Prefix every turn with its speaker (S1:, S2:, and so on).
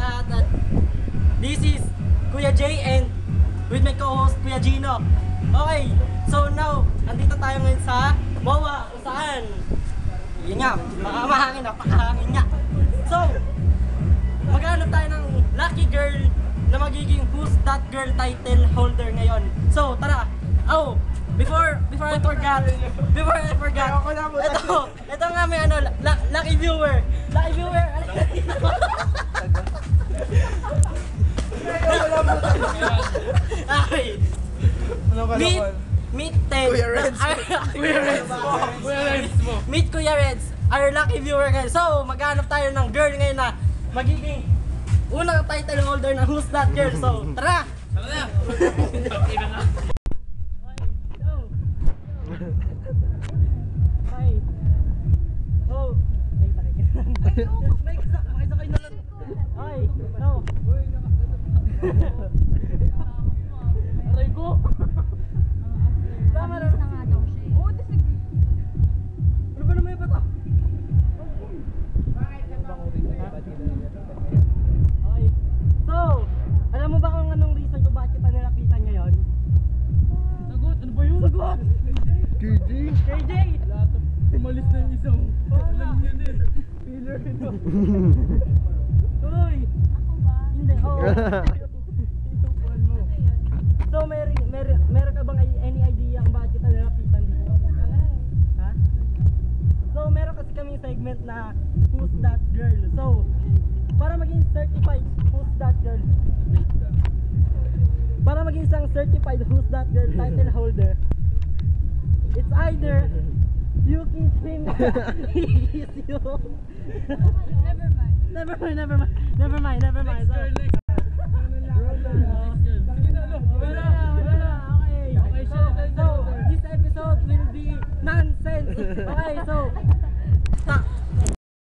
S1: lahat at this is Kuya Jay and with my co-host Kuya Gino. Okay, so now, andito tayo ngayon sa MOA kung saan yun nga, mahangin, napakahangin nga. So, maghanap tayo ng lucky girl na magiging Who's That Girl title holder ngayon. So, tara! Oh, before I forgot, ito nga may ano, lucky viewer. Lucky viewer! Okay. Meet Ted.
S2: Kuya Reds.
S1: Meet Kuya Reds, our lucky viewer guys. So, maghanap tayo ng girl ngayon na magiging unang title holder ng Who's That Girl. So, tara!
S3: Tara na!
S1: Hi. Oh. Makisakay na lang. Hi. Oh. Aray ko. Tama na. Ano ba naman yung bata? Okay. So, alam mo ba kung anong reason kung bakit kita nilapitan ngayon?
S3: Sagot! Ano ba yun?
S1: Sagot!
S2: KJ?
S1: KJ!
S3: Umalis na yung isang. Alam niya din.
S1: Filler ito. Uy!
S4: Ako ba?
S1: Hindi, oo. So, meron ka bang any idea kung bakit kita nilapitan dito? Ha? So, meron kasi kaming segment na Who's That Girl. So, para maging certified Who's That Girl, para maging isang certified Who's That Girl title holder, it's either you can swim is you. Never mind. So, so, this episode will be nonsense. Okay, so,